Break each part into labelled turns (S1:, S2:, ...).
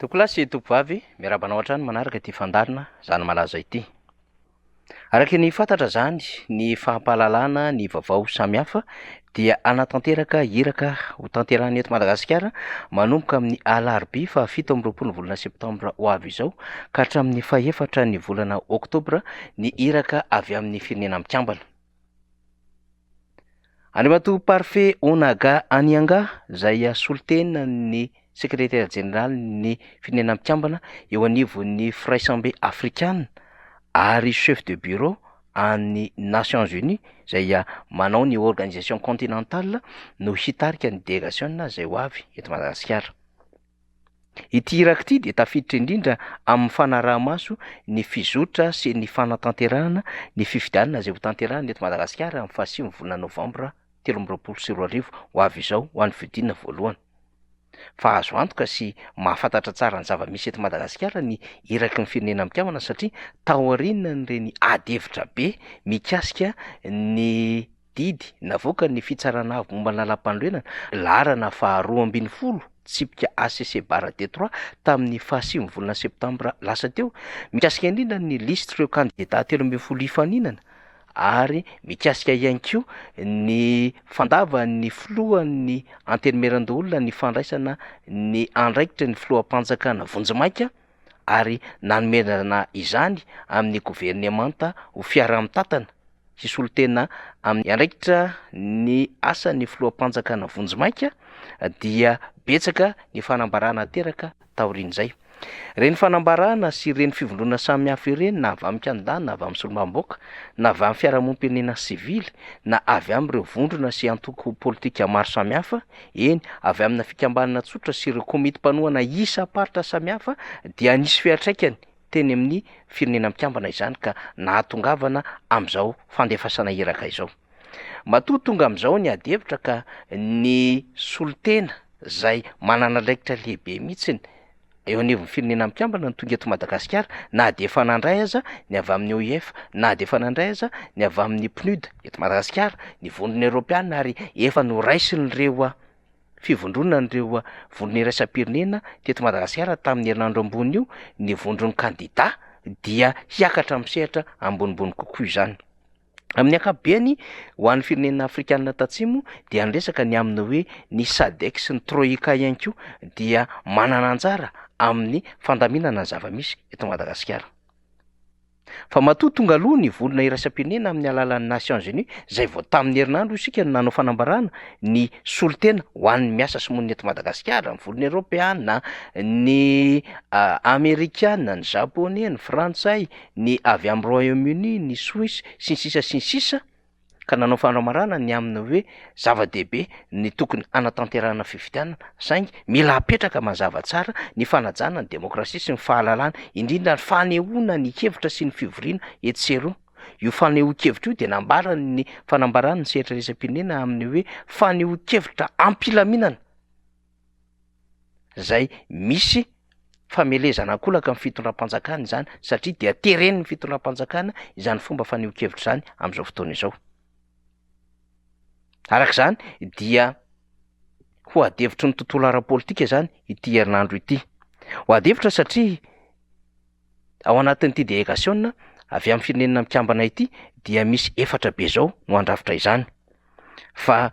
S1: Tokolasy tovovavy miarabanao hatrany manaraka ity fandarina zany malaza ity. Araka ny fantatra zany ny fahampalalana ny vaovao samihafa dia anatanteraka iraka ho tanterahany eto Madagasikara manomboka amin'ny alarobia fa 7 amby roapolo volana septambra ho avy izao ka hatramin'ny faha-efatra ny volana oktobra ny iraka avy amin'ny firenena mikambana. Andriamatoa Parfait Onaga Anianga izay solitena ny sekretera jeneraly ny firenena mikambana eo anivon'ny Fraisambe Afrikana ary chef de bureau any Nations Unies izay manao ny organisation continentale no hitarika ny délégation izay ho avy eto Madagasikara. Ity iraka ity dia tafiditra indrindra amin'ny fanaraha-maso ny fizotra sy ny fanatanterahana ny fifidianana izay ho tanterahana eto Madagasikara amin'ny 5 volana novambra 2024 ho avy izao ho an'ny vidinina voalohany. Fa azo antoka sy mahafantatra tsara ny zava-misy eto Madagasikara ny iraky ny firenena mikambana satria taorianany reny adevitra be mikasika ny didy navoaka ny fitsarana avy momba ny lalam-panorenana larana faha 12 tsipika ACC barra Detroit tamin'ny 5 volana septambra lasa teo, mikasika indrindra ny listre ireo kandidata 13 ifaninana ary mikasika ihany koa ny fandava ny filohan'ny antenimieran-doolona ny fandraisana ny andraikitra ny filoham-panjakana Vonjimaika ary nanomerana izany amin'ny gouvernemanta ho fiara-mitantana sy solitena amin'ny andraikitra ny asan'ny filoham-panjakana Vonjimaika dia betsaka ny fanambarana teraka taorian'izay. Reny fanambarana sy reny fivondrona samihafa ireny na avy amin'ny Canada na avy amin'ny solombamboaka na avy amin'ny fiarahamonim-pirenena sivily na avy amin'ireo vondrona sy antoko politika maro samihafa, eny avy amina fikambanana tsotra sy ireo komity mpanohana isa-paritra samihafa dia nisy fiantraikany teny amin'ny firenena mikambana izany ka nahatongavana amin'izao fandefasana iraka izao. Matoa tonga amin'izao ny adevitra ka ny solitena izay manana andraikitra lehibe mihitsiny eo anivon'ny firenena mikambana ny tonga eto Madagasikara na dia efa nandray aza ny avy amin'ny OIF na dia efa nandray aza ny avy amin'ny PNUD eto Madagasikara ny vondrona Europeana ary efa noraisin'ireo fivondrona n'ireo vondrona iraisam-pirenena teto Madagasikara tamin'ny herinandro ambony io ny vondron'ny kandida dia hiakatra misehatra ambonimbony kokoa izany. Amin'ny ankapobeny ho an'ny firenena afrikanina tatsimo dia niresaka ny amin'ny hoe ny SADC sy ny Troika ihany koa dia manana anjara amin'ny fandaminana ny zava-misy eto Madagasikara. Fa matoa tonga aloha ny vondrona iraisam-pirenena amin'ny alalan'ny Nations Unies izay vao tamin'ny herinandro isika no nanao fanambarana ny solitena ho an'ny miasa sy monina eto Madagasikara, ny vondrona Europeana, ny Amerikana, ny Japonais, ny Frantsay, ny avy amin'ny Royaume-Uni, ny Suisse sy ny sisa ka nanao fanambarana ny amin'ny hoe zava-dehibe ny tokony anatanterahana fifidianana saingy mila apetraka mazava tsara ny fanajana ny demokrasia sy ny fahalalana indrindra ny fanehoana ny hevitra sy ny fivoriana etsero. Io fanehoan-kevitra io dia nambarany ny fanambarana ny sehatra resam-pirenena amin'ny hoe fanehoan-kevitra ampilaminana izay misy famelezana akolaka amin'ny fitondram-panjakana izany satria dia tereniny fitondram-panjakana izany fomba fanehoan-kevitra izany amin'izao fotoana izao. Arak'izany dia ho adevitry ny tontolo ara-politika izany ity herinandro ity. Ho adevitra satria ao anatin'ity délégation avy amin'ny firenena mikambana ity dia misy 4 be zao no andrafitra izany. Fa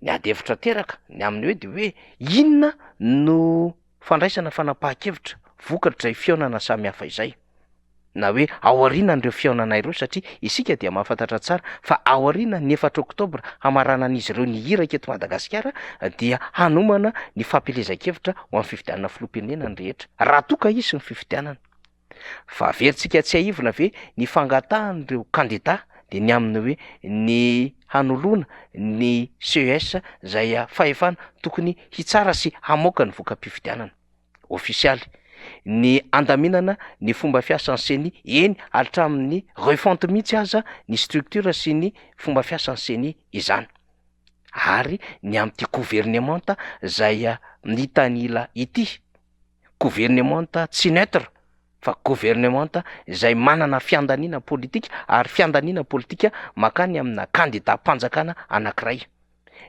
S1: ny adevitra teraka ny amin'ny hoe dia hoe inona no fandraisana fanapahan-kevitra vokatra izay fiaonana samihafa izay. Na hoe aoriana n'ireo fiaonana ireo satria isika dia mahafantatra tsara fa aoriana ny 4 oktobra hamarana an'izy ireo ny iraka eto Madagasikara dia hanomana ny fampilezan-kevitra ho amin'ny fifidianana filoham-pirenena ny rehetra raha toka izy ny fifidianana. Fa averintsika tsy haivona ve ny fangatahan'ireo kandida dia ny amin'ny hoe ny hanoloana ny CES izay fahefana tokony hitsara sy hamoaka ny vokam-pifidianana ofisialy. Ny andaminana ny fomba fiasan'ny CENI eny hatramin'ny refonte mihitsy aza ny structure sy ny fomba fiasan'ny CENI izany. Ary ny amin'ity gouvernemanta izay nitanila ity gouvernemanta tsy neutre fa gouvernemanta izay manana fiandaniana politika ary fiandaniana politika makany amina kandida mpanjakana anankiray.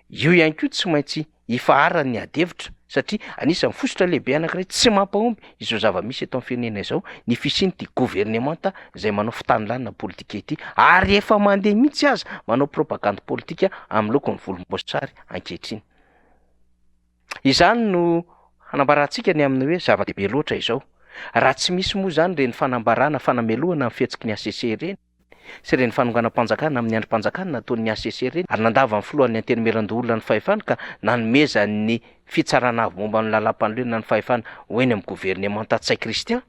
S1: Io ihany koa tsy maintsy hifaharany adevitra satria anisan'ny fosotra lehibe anankiray tsy mampahomby izao zava-misy eto amin'ny firenena izao ny fisiany ty gouvernemanta izay manao fitanilanina politika ity ary efa mandeha mihitsy aza manao propagande politika amin'ny lokony volomboasary ankehitriny. Izany no hanambarantsika ny amin'ny hoe zava-dehibe loatra izao. Raha tsy misy moa zany reny fanambarana fanamelohana amin'ny fihetsiky ny ACC reny sy reny fanonganam-panjakana amin'ny androm-panjakana nataon'ny ACC reny ary nandava amin'ny filohan'ny antenameran-doolona ny fahefana ka nanomeza ny fitsarana avy momba ny lalam-panorenana ny fahefana hoeny amin'ny gouvernemanta tsay kristian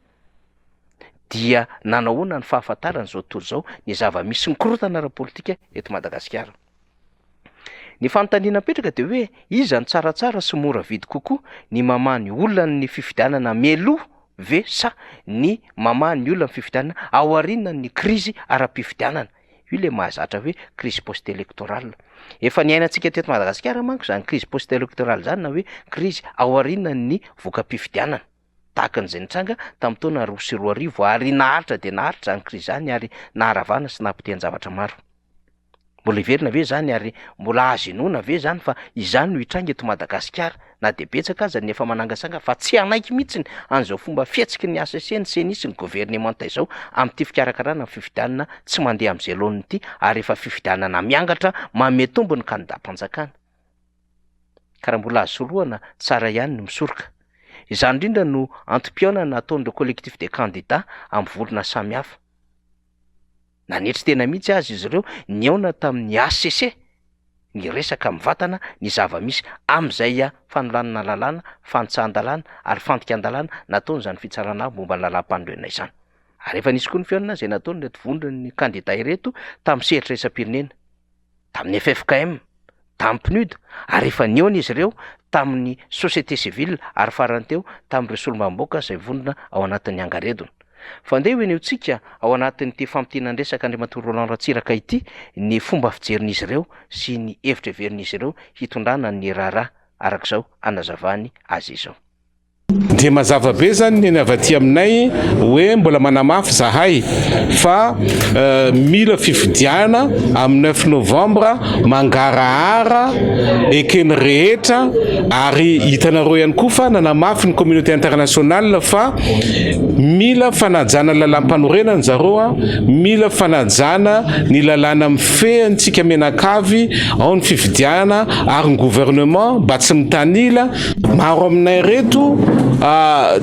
S1: dia nanao ahoana ny fahafantarana zao tontolo zao ny zava-misy mikorotana ara-politika eto Madagasikara. Ny fanontaniana petraka dia hoe iza ny tsaratsara sy mora vidy kokoa ny mamany olona ny fifidianana meloa ve sa ny mamany olona ny fifidianana ao aoriana ny krizy ara-pifidianana. Io le mahazatra hoe crise post-électorale. Efa niainantsika teto Madagasikara manko zany crise post-électorale zany na hoe crise ao aoriana ny voka-pifidianana. Tahaka an'izay nitranga tamin'ny taona 2020 ary naharitra dia naharitra zany crise zany ary naharavana sy nampiteny zavatra maro. Mbola iverina ve zany ary mbola azo inoana ve zany fa izany no hitranga eto Madagasikara na dia betsaka aza ny efa manangasanga fa tsy anaiky mihitsy an'izao fomba fihetsiky ny ACC ny senisy ny gouvernemanta izao amin'ity fikarakarana ny fifidianana tsy mandeha amin'izay laoniny ity ary efa fifidianana miangatra manome tombo ny candidat-mpanjakana. Karaha mbola azo sorohana tsara ihany ny misoroka. Izany indrindra no antom-pionana nataon'ireo collectif des candidats amin'ny volona samihafa. Nanetry tena mihitsy azy izy ireo niaona tamin'ny ACC ny resaka mivatana ny zava-misy amin'izay fanolanana lalàna, fanitsahan-dalàna ary fandikan-dalàna nataony izany fitsarana momba ny lalam-panorenana izany. Ary efa nisy koa ny fiainana izay nataony reto vondrony candidat ireto tamin'ny sehatra isam-pirenena, tamin'ny FFKM, tamin'ny PNUD ary efa niaona izy ireo tamin'ny société civile ary farany teo tamin'ireo solombamboaka izay vondrona ao anatin'ny angaredona. Fa ndeha hoen'iotsika ao anatin'ity fampitinanresaka Andriamatoa Roland Ratsiraka ity ny fomba fijerin'izy ireo sy ny hevitra heverin'izy ireo hitondrana ny raharaha arak'izao anazavany azy izao.
S2: Dia mazava be zany ny avy aty aminay hoe mbola manamafy zahay fa mila fifidiana amin'ny 9 novembre mangarahara ekeny rehetra ary hitanareo ihany koa fa nanamafy ny communauté internationale fa mila fanajana lalam-panorenana zareo mila fanajana ny lalàna mifehantsika menakavy ao ny fifidiana ary ny gouvernement mba tsy mitanila maro aminay reto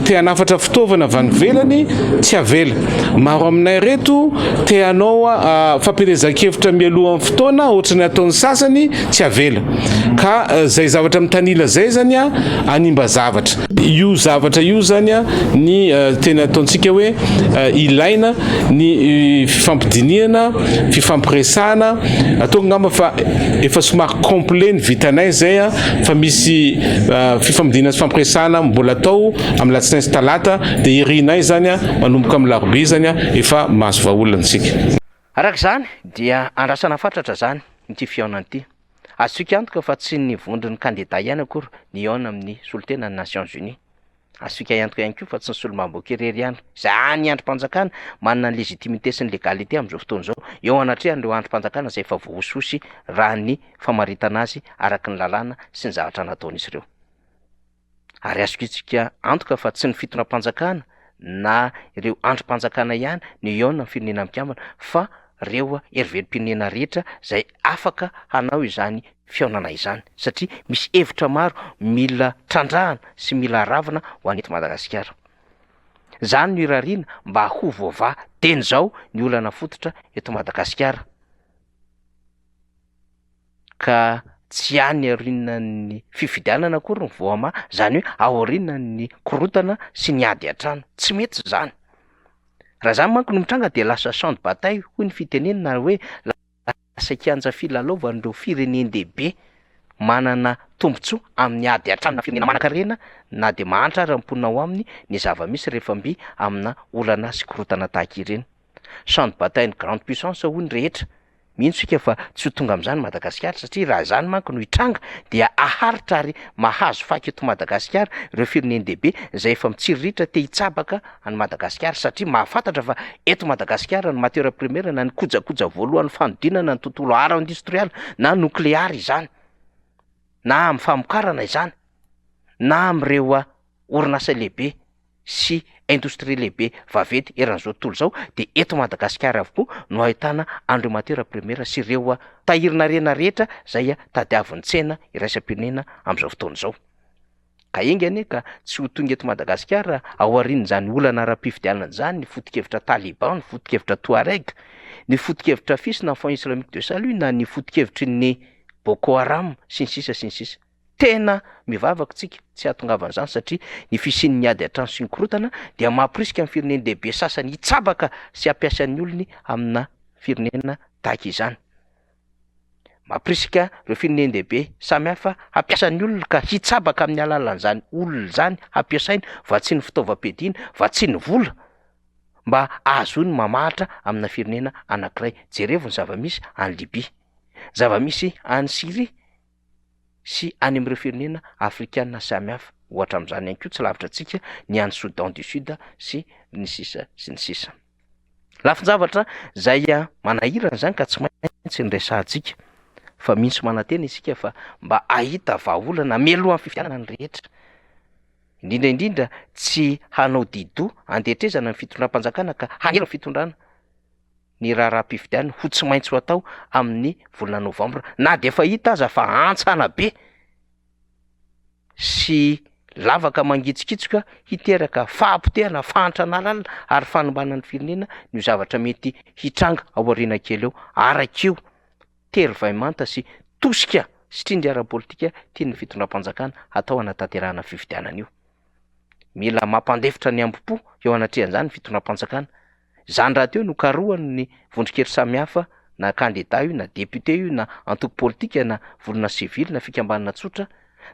S2: te hanafatra fitaovana avy any ivelany tsy avela. Maro aminay reto te hanao fampielezan-kevitra mialoha amin'ny fotoana ohatrany ataon'ny sasany tsy avela. Ka zay zavatra mitanila zay zany animba zavatra. Io zavatra io zany ny tena ataontsika hoe ilaina ny fifampidiniana, fifampiresana atao ngamba fa efa somary complet ny vitanay zay fa misy fifamidiniana sy fampiresana mbola atao amin'ny latsinainy sy talata dia irinay zany manomboka amin'ny larobia zany efa mahazo vahaolana antsika.
S1: Arak'izany dia andrasana fatratra zany ity fihaonana ity. Azotsika antoka fa tsy ny vondron'ny candidat ihany akory ny hiaona amin'ny solotena ny Nations Unies. Azotsika antoka ihany koa fa tsy ny solombamboaka irery ihany. Izany androm-panjakana manana ny légitimité sy ny légalité amin'izao fotoana izao. Eo anatrehany ireo androm-panjakana izay efa voahososy raha ny famaritana azy araky ny lalàna sy ny zavatra nataon'izy ireo. Ary azotsika antoka fa tsy ny fitonram-panjakana na ireo androm-panjakana ihany ny hiaona amin'ny firenena mikambana fa ireo heriveri-pirenena rehetra izay afaka hanao izany fihaonana izany satria misy hevitra maro mila trandrahana sy mila ravina ho an'eto Madagasikara. Zany no irariana mba ho voavaha teny zao ny olana fototra eto Madagasikara. Ka tsy any aoriana ny fifidianana akory ny voama zany hoe aoriana ny korotana sy ny ady an-trano. Tsy mety zany. Raha zany manko no mitranga dia lasa champ de bataille hoy ny fitenenana hoe lasa kianja filalaovan'ireo firenendehibe manana tombotsoa amin'ny ady an-trano na firenena manan-karena na dia mahantra ary mponina ao aminy ny zava-misy rehefa mby amina olana sy korotana tahaka ireny. Champ de bataille ny grande puissance hoy ny rehetra. Mihintsika fa tsy ho tonga amin'izany Madagasikara satria raha zany manko no hitranga dia aharitra ary mahazo faky eto Madagasikara ireo firenendehibe izay efa mitsiriritra te hitsabaka any Madagasikara satria mahafantatra fa eto Madagasikara ny matiera première na ny kojakoja voalohany fanodinana ny tontolo ara-industrial na nucléaire izany na amin'ny famokarana izany na am'ireo orinasa lehibe sy indostria lehibe vaventy eran'izao tontolo zao, de eto Madagasikara avokoa no ahitana andro matiera premiera sy ireo tahirina rena rehetra zay tadiavin'ny tsena iraisam-pirenena am'izao fotoana zao. Ka ingy anie ka tsy ho tonga eto Madagasikara aorian'izany olana ara-pifidianana zany ny foto-kevitra Taliban, ny foto-kevitra Touareg, ny foto-kevitra fisina ny Front Islamique de Salut na ny foto-kevitry ny Boko Haram sy ny sisa sy ny sisa. Tena mivavaka tsika tsy hahatongavan'izany satria ny fisian'ny ady an-trano sy ny korotana dia mampirisika amin'ny fireneny lehibe sasany hitsabaka sy hampiasan'ny olony amina firenena tahaka izany. Mampirisika ireo fireneny lehibe samihafa hampiasan'ny olona ka hitsabaka amin'ny alalan'izany olona zany hampiasainy vatsiny fitaovam-piadiana, vatsiny vola mba ahazony mamahatra amina firenena anankiray. Jerevony zava-misy any Libia, zava-misy any Syrie sy any amin'ireo firenena afrikanina samihafa. Ohatra amin'izany ihany koa tsy lavitra antsika ny any Soudan du Sud sy ny sisa sy ny sisa. Lafin-javatra zay manahirana zany ka tsy maintsy nyresahantsika fa mintsy manantena isika fa mba ahita vahaolana mialohan'ny fifidianana ny rehetra, indrindra indrindra tsy hanao dido andehitrezana ny fitondram-panjakana ka hanela fitondrana ny raharaham-pifidianana ho tsy maintsy ho atao amin'ny volana novambra, na de efa hita aza fa antsana be sy lavaka mangitsikitsoka hiteraka fahampotehana, fahantranalala ary fanombanan'ny firenena ny zavatra mety hitranga ao aoriana kely eo arak'io tery-vaimanta sy tosika sy trindry ara-politika tian'ny fitondram-panjakana atao anatanterahana fifidianana io. Mila mampandefitra ny ambo-po eo anatrehan'izany ny fitondram-panjakana. Zany raha teo no karohany ny vondron-kery samihafa na kandida io na député io na antoko politika na volona sivily na fikambanana tsotra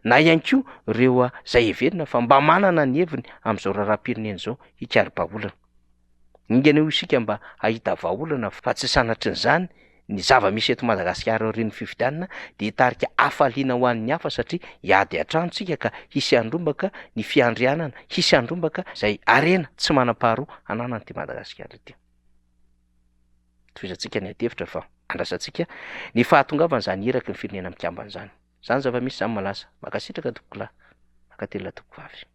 S1: na ihany koa ireo zay heverina fa mba manana ny heviny amin'izao raharaham-pirenena zao hikary vahaolana. Ingany eo isika mba ahita vahaolana fa tsy sanatrin'izany ny zava-misy eto Madagasikara aorian'ny fifidianana de hitarika hafaliana ho an'ny hafa satria hiady an-tranontsika ka hisy andrombaka ny fiandrianana, hisy andrombaka zay arena tsy manam-paharoa ananany ty Madagasikara ty. Toizantsika ny adevitra fa andrasantsika ny fahatongavana zany eraky ny firenena mikambana zany. Zany zava-misy zany malaza, makasitraka tokola, makatela tokovavy.